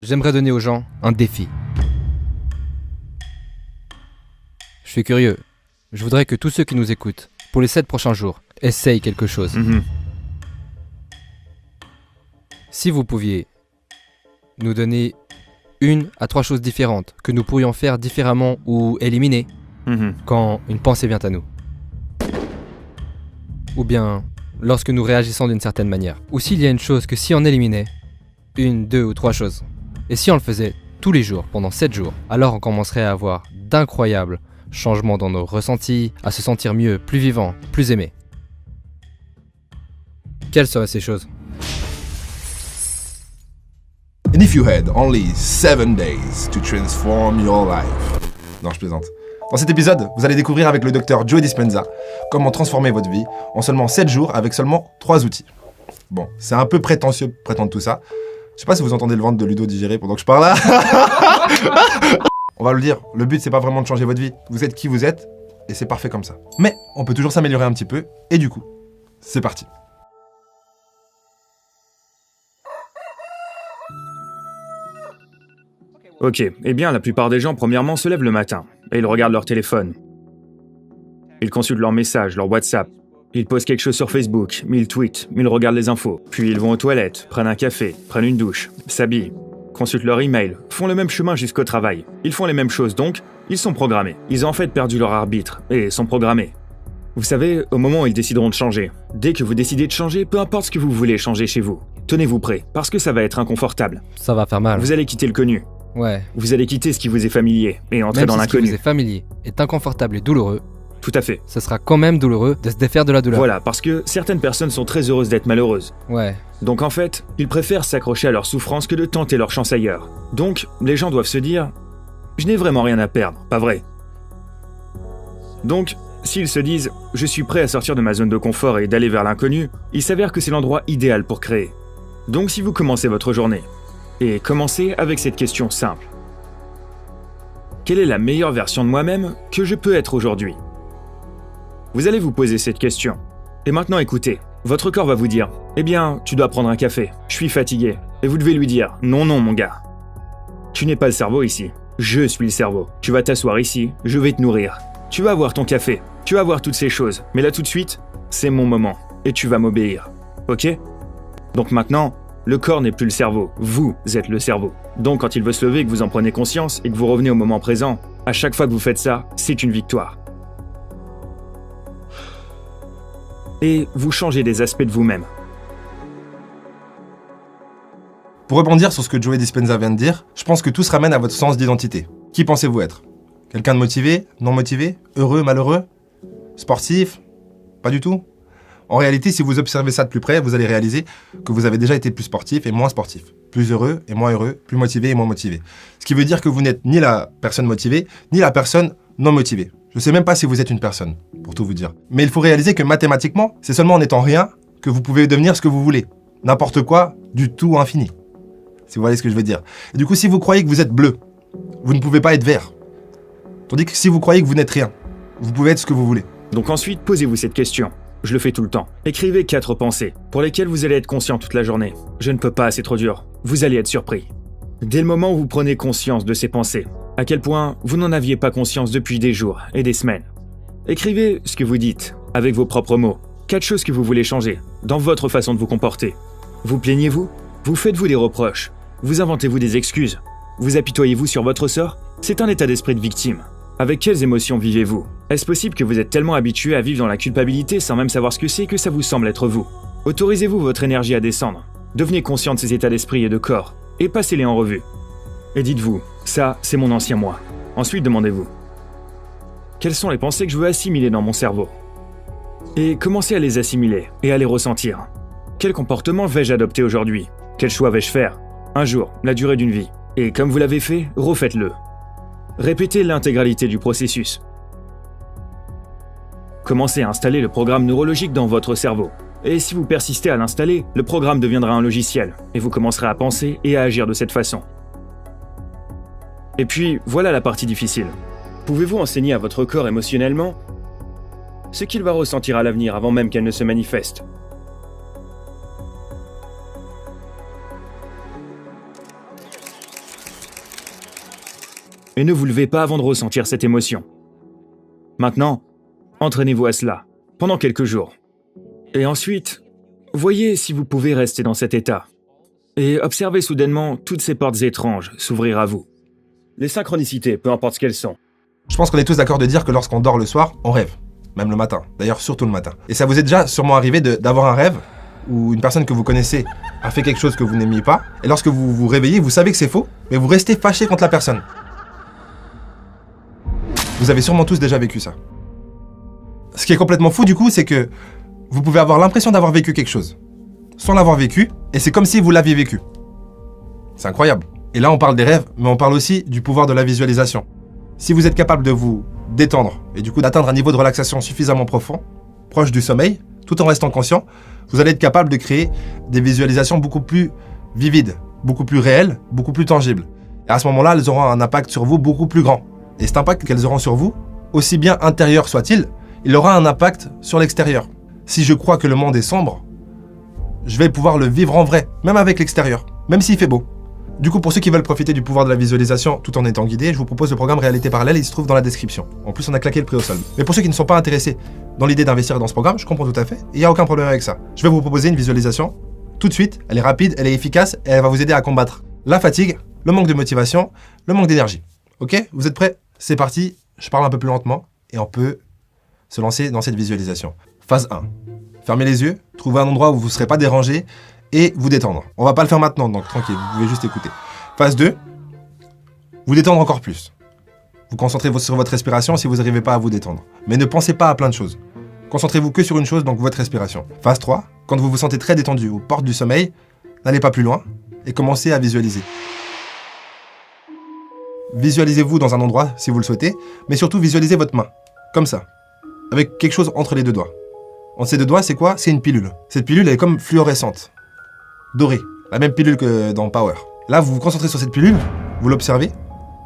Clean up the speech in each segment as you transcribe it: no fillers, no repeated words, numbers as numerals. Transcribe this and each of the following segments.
J'aimerais donner aux gens un défi. Je suis curieux. Je voudrais que tous ceux qui nous écoutent, pour les 7 prochains jours, essayent quelque chose. Si vous pouviez nous donner 1 à 3 choses différentes que nous pourrions faire différemment ou éliminer quand une pensée vient à nous. Ou bien lorsque nous réagissons d'une certaine manière. Ou s'il y a une chose que si on éliminait, 1, 2 ou 3 choses. Et si on le faisait tous les jours, pendant 7 jours, alors on commencerait à avoir d'incroyables changements dans nos ressentis, à se sentir mieux, plus vivant, plus aimé. Quelles seraient ces choses? And if you had only 7 days to transform your life. Non, je plaisante. Dans cet épisode, vous allez découvrir avec le docteur Joe Dispenza comment transformer votre vie en seulement 7 jours avec seulement 3 outils. Bon, c'est un peu prétentieux de prétendre tout ça. Je sais pas si vous entendez le ventre de Ludo digérer pendant que je parle là. On va le dire, le but c'est pas vraiment de changer votre vie. Vous êtes qui vous êtes et c'est parfait comme ça. Mais on peut toujours s'améliorer un petit peu et du coup, c'est parti. Ok, eh bien la plupart des gens premièrement se lèvent le matin et ils regardent leur téléphone. Ils consultent leurs messages, leur WhatsApp. Ils postent quelque chose sur Facebook, ils tweetent, ils regardent les infos. Puis ils vont aux toilettes, prennent un café, prennent une douche, s'habillent, consultent leur email, font le même chemin jusqu'au travail. Ils font les mêmes choses donc, ils sont programmés. Ils ont en fait perdu leur arbitre et sont programmés. Vous savez, au moment où ils décideront de changer, dès que vous décidez de changer, peu importe ce que vous voulez changer chez vous, tenez-vous prêt, parce que ça va être inconfortable. Ça va faire mal. Vous allez quitter le connu. Ouais. Vous allez quitter ce qui vous est familier et entrer Même dans si l'inconnu. ce qui vous est familier est inconfortable et douloureux, Tout à fait. ce sera quand même douloureux de se défaire de la douleur. Voilà, parce que certaines personnes sont très heureuses d'être malheureuses. Ouais. Donc en fait, ils préfèrent s'accrocher à leur souffrance que de tenter leur chance ailleurs. Donc, les gens doivent se dire « Je n'ai vraiment rien à perdre, pas vrai ?» Donc, s'ils se disent « Je suis prêt à sortir de ma zone de confort et d'aller vers l'inconnu », il s'avère que c'est l'endroit idéal pour créer. Donc si vous commencez votre journée, et commencez avec cette question simple. Quelle est la meilleure version de moi-même que je peux être aujourd'hui ? Vous allez vous poser cette question. Et maintenant écoutez, votre corps va vous dire « Eh bien, tu dois prendre un café, je suis fatigué. » Et vous devez lui dire « Non, non, mon gars. Tu n'es pas le cerveau ici. Je suis le cerveau. Tu vas t'asseoir ici, je vais te nourrir. Tu vas avoir ton café, tu vas avoir toutes ces choses. Mais là tout de suite, c'est mon moment. Et tu vas m'obéir. Ok ? Donc maintenant, le corps n'est plus le cerveau. Vous êtes le cerveau. Donc quand il veut se lever et que vous en prenez conscience et que vous revenez au moment présent, à chaque fois que vous faites ça, c'est une victoire. Et vous changez des aspects de vous-même. Pour rebondir sur ce que Joe Dispenza vient de dire, je pense que tout se ramène à votre sens d'identité. Qui pensez-vous être ? Quelqu'un de motivé ? Non motivé ? Heureux ? Malheureux ? Sportif ? Pas du tout ? En réalité, si vous observez ça de plus près, vous allez réaliser que vous avez déjà été plus sportif et moins sportif. Plus heureux et moins heureux, plus motivé et moins motivé. Ce qui veut dire que vous n'êtes ni la personne motivée, ni la personne non motivée. Je ne sais même pas si vous êtes une personne, pour tout vous dire. Mais il faut réaliser que mathématiquement, c'est seulement en étant rien que vous pouvez devenir ce que vous voulez. N'importe quoi, du tout infini. Si vous voyez ce que je veux dire. Et du coup, si vous croyez que vous êtes bleu, vous ne pouvez pas être vert. Tandis que si vous croyez que vous n'êtes rien, vous pouvez être ce que vous voulez. Donc ensuite, posez-vous cette question. Je le fais tout le temps. Écrivez 4 pensées, pour lesquelles vous allez être conscient toute la journée. Je ne peux pas, c'est trop dur. Vous allez être surpris. Dès le moment où vous prenez conscience de ces pensées, à quel point vous n'en aviez pas conscience depuis des jours et des semaines. Écrivez ce que vous dites, avec vos propres mots. 4 choses que vous voulez changer, dans votre façon de vous comporter. Vous plaignez-vous ? Vous faites-vous des reproches ? Vous inventez-vous des excuses ? Vous apitoyez-vous sur votre sort ? C'est un état d'esprit de victime. Avec quelles émotions vivez-vous ? Est-ce possible que vous êtes tellement habitué à vivre dans la culpabilité sans même savoir ce que c'est que ça vous semble être vous ? Autorisez-vous votre énergie à descendre. Devenez conscient de ces états d'esprit et de corps, et passez-les en revue. Et dites-vous, ça, c'est mon ancien moi. Ensuite, demandez-vous, quelles sont les pensées que je veux assimiler dans mon cerveau ? Et commencez à les assimiler et à les ressentir. Quel comportement vais-je adopter aujourd'hui ? Quel choix vais-je faire ? Un jour, la durée d'une vie. Et comme vous l'avez fait, refaites-le. Répétez l'intégralité du processus. Commencez à installer le programme neurologique dans votre cerveau. Et si vous persistez à l'installer, le programme deviendra un logiciel, et vous commencerez à penser et à agir de cette façon. Et puis, voilà la partie difficile. Pouvez-vous enseigner à votre corps émotionnellement ce qu'il va ressentir à l'avenir avant même qu'elle ne se manifeste ? et ne vous levez pas avant de ressentir cette émotion. Maintenant, entraînez-vous à cela, pendant quelques jours. Et ensuite, voyez si vous pouvez rester dans cet état. Et observez soudainement toutes ces portes étranges s'ouvrir à vous. Les synchronicités, peu importe ce qu'elles sont. Je pense qu'on est tous d'accord de dire que lorsqu'on dort le soir, on rêve. Même le matin. D'ailleurs, surtout le matin. Et ça vous est déjà sûrement arrivé d'avoir un rêve où une personne que vous connaissez a fait quelque chose que vous n'aimiez pas. Et lorsque vous vous réveillez, vous savez que c'est faux, mais vous restez fâché contre la personne. Vous avez sûrement tous déjà vécu ça. Ce qui est complètement fou du coup, c'est que vous pouvez avoir l'impression d'avoir vécu quelque chose, sans l'avoir vécu, et c'est comme si vous l'aviez vécu. C'est incroyable. Et là, on parle des rêves, mais on parle aussi du pouvoir de la visualisation. Si vous êtes capable de vous détendre, et du coup d'atteindre un niveau de relaxation suffisamment profond, proche du sommeil, tout en restant conscient, vous allez être capable de créer des visualisations beaucoup plus vivides, beaucoup plus réelles, beaucoup plus tangibles. Et à ce moment-là, elles auront un impact sur vous beaucoup plus grand. Et cet impact qu'elles auront sur vous, aussi bien intérieur soit-il, il aura un impact sur l'extérieur. Si je crois que le monde est sombre, je vais pouvoir le vivre en vrai, même avec l'extérieur, même s'il fait beau. Du coup, pour ceux qui veulent profiter du pouvoir de la visualisation tout en étant guidés, je vous propose le programme Réalité Parallèle, il se trouve dans la description. En plus, on a claqué le prix au sol. Mais pour ceux qui ne sont pas intéressés dans l'idée d'investir dans ce programme, je comprends tout à fait, il n'y a aucun problème avec ça. Je vais vous proposer une visualisation tout de suite, elle est rapide, elle est efficace et elle va vous aider à combattre la fatigue, le manque de motivation, le manque d'énergie. Ok? Vous êtes prêts? C'est parti, je parle un peu plus lentement et on peut se lancer dans cette visualisation. Phase 1. Fermez les yeux, trouvez un endroit où vous ne serez pas dérangé et vous détendre. On va pas le faire maintenant, donc tranquille, vous pouvez juste écouter. Phase 2. Vous détendre encore plus. Vous concentrez sur votre respiration si vous n'arrivez pas à vous détendre. Mais ne pensez pas à plein de choses. Concentrez-vous que sur une chose, donc votre respiration. Phase 3. Quand vous vous sentez très détendu aux portes du sommeil, n'allez pas plus loin et commencez à visualiser. Visualisez-vous dans un endroit si vous le souhaitez, mais surtout visualisez votre main, comme ça, avec quelque chose entre les deux doigts. Entre ces deux doigts, c'est quoi? C'est une pilule. Cette pilule, elle est comme fluorescente, dorée, la même pilule que dans Power. Là, vous vous concentrez sur cette pilule, vous l'observez,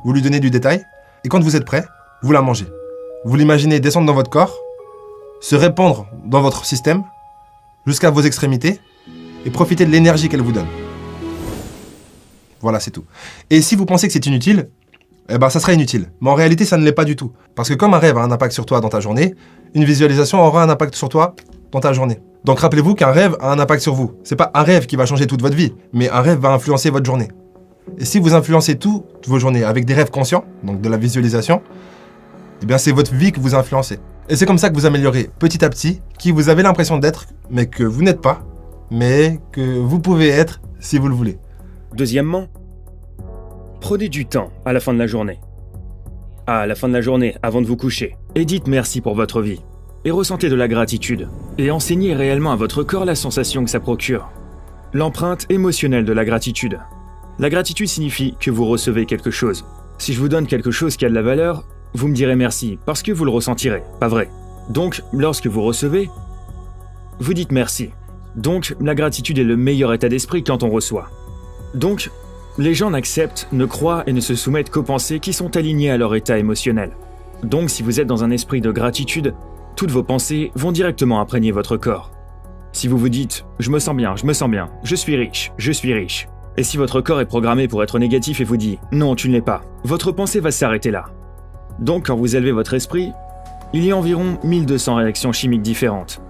vous lui donnez du détail, et quand vous êtes prêt, vous la mangez. Vous l'imaginez descendre dans votre corps, se répandre dans votre système, jusqu'à vos extrémités, et profiter de l'énergie qu'elle vous donne. Voilà, c'est tout. Et si vous pensez que c'est inutile, eh ben, ça sera inutile. Mais en réalité, ça ne l'est pas du tout. Parce que comme un rêve a un impact sur toi dans ta journée, une visualisation aura un impact sur toi dans ta journée. Donc rappelez-vous qu'un rêve a un impact sur vous. C'est pas un rêve qui va changer toute votre vie, mais un rêve va influencer votre journée. Et si vous influencez toutes vos journées avec des rêves conscients, donc de la visualisation, eh bien c'est votre vie que vous influencez. Et c'est comme ça que vous améliorez petit à petit qui vous avez l'impression d'être, mais que vous n'êtes pas, mais que vous pouvez être si vous le voulez. Deuxièmement, prenez du temps à la fin de la journée. À la fin de la journée, avant de vous coucher, et dites merci pour votre vie. Et ressentez de la gratitude. Et enseignez réellement à votre corps la sensation que ça procure. L'empreinte émotionnelle de la gratitude. La gratitude signifie que vous recevez quelque chose. Si je vous donne quelque chose qui a de la valeur, vous me direz merci, parce que vous le ressentirez, pas vrai? Donc, lorsque vous recevez, vous dites merci. Donc, la gratitude est le meilleur état d'esprit quand on reçoit. Donc, les gens n'acceptent, ne croient et ne se soumettent qu'aux pensées qui sont alignées à leur état émotionnel. Donc, si vous êtes dans un esprit de gratitude, toutes vos pensées vont directement imprégner votre corps. Si vous vous dites « je me sens bien, je suis riche », et si votre corps est programmé pour être négatif et vous dit « non, tu ne l'es pas », votre pensée va s'arrêter là. Donc, quand vous élevez votre esprit, il y a environ 1200 réactions chimiques différentes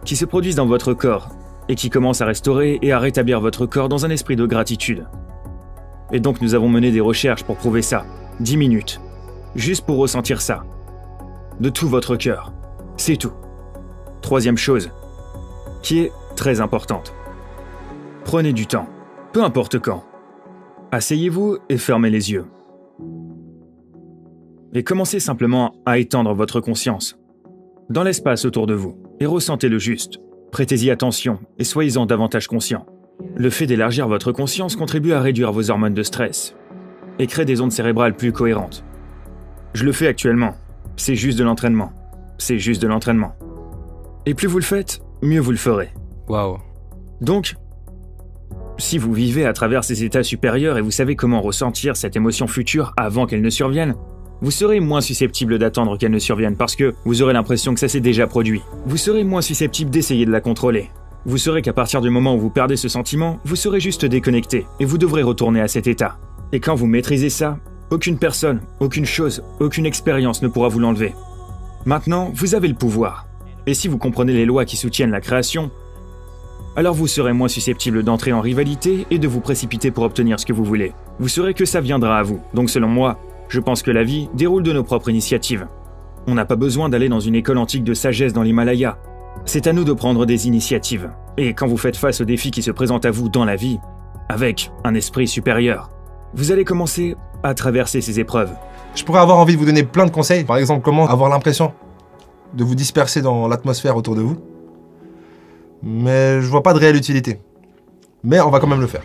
qui se produisent dans votre corps et qui commencent à restaurer et à rétablir votre corps dans un esprit de gratitude. Et donc nous avons mené des recherches pour prouver ça, 10 minutes, juste pour ressentir ça, de tout votre cœur, c'est tout. Troisième chose, qui est très importante, prenez du temps, peu importe quand. Asseyez-vous et fermez les yeux. Et commencez simplement à étendre votre conscience dans l'espace autour de vous et ressentez le juste. Prêtez-y attention et soyez-en davantage conscient. Le fait d'élargir votre conscience contribue à réduire vos hormones de stress et crée des ondes cérébrales plus cohérentes. Je le fais actuellement. C'est juste de l'entraînement. Et plus vous le faites, mieux vous le ferez. Waouh. Donc, si vous vivez à travers ces états supérieurs et vous savez comment ressentir cette émotion future avant qu'elle ne survienne, vous serez moins susceptible d'attendre qu'elle ne survienne parce que vous aurez l'impression que ça s'est déjà produit. Vous serez moins susceptible d'essayer de la contrôler. Vous saurez qu'à partir du moment où vous perdez ce sentiment, vous serez juste déconnecté et vous devrez retourner à cet état. Et quand vous maîtrisez ça, Aucune personne, aucune chose, aucune expérience ne pourra vous l'enlever. Maintenant, vous avez le pouvoir. Et si vous comprenez les lois qui soutiennent la création, alors vous serez moins susceptible d'entrer en rivalité et de vous précipiter pour obtenir ce que vous voulez. Vous saurez que ça viendra à vous. Donc selon moi, je pense que la vie déroule de nos propres initiatives. On n'a pas besoin d'aller dans une école antique de sagesse dans l'Himalaya. C'est à nous de prendre des initiatives. Et quand vous faites face aux défis qui se présentent à vous dans la vie, avec un esprit supérieur, vous allez commencer à traverser ces épreuves. Je pourrais avoir envie de vous donner plein de conseils. Par exemple, comment avoir l'impression de vous disperser dans l'atmosphère autour de vous. Mais je vois pas de réelle utilité. Mais on va quand même le faire.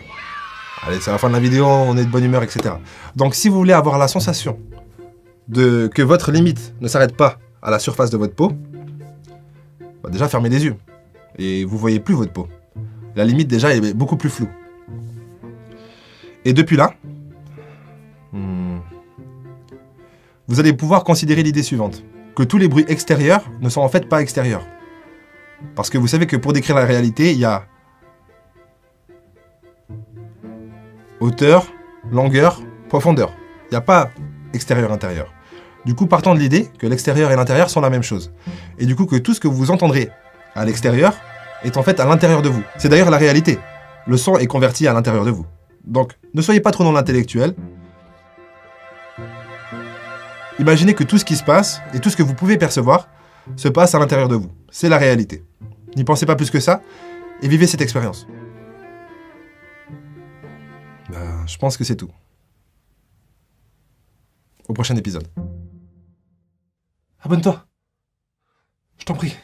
Allez, c'est la fin de la vidéo, on est de bonne humeur, etc. Donc si vous voulez avoir la sensation que votre limite ne s'arrête pas à la surface de votre peau, bah déjà fermez les yeux. Et vous voyez plus votre peau. La limite déjà est beaucoup plus floue. Et depuis là, vous allez pouvoir considérer l'idée suivante. Que tous les bruits extérieurs ne sont en fait pas extérieurs. Parce que vous savez que pour décrire la réalité, il y a hauteur, longueur, profondeur. Il n'y a pas extérieur-intérieur. Du coup, partant de l'idée que l'extérieur et l'intérieur sont la même chose. Et du coup, que tout ce que vous entendrez à l'extérieur est en fait à l'intérieur de vous. C'est d'ailleurs la réalité. Le son est converti à l'intérieur de vous. Donc, ne soyez pas trop dans l'intellectuel. Imaginez que tout ce qui se passe et tout ce que vous pouvez percevoir se passe à l'intérieur de vous. C'est la réalité. N'y pensez pas plus que ça et vivez cette expérience. Je pense que c'est tout. Au prochain épisode. Abonne-toi. Je t'en prie.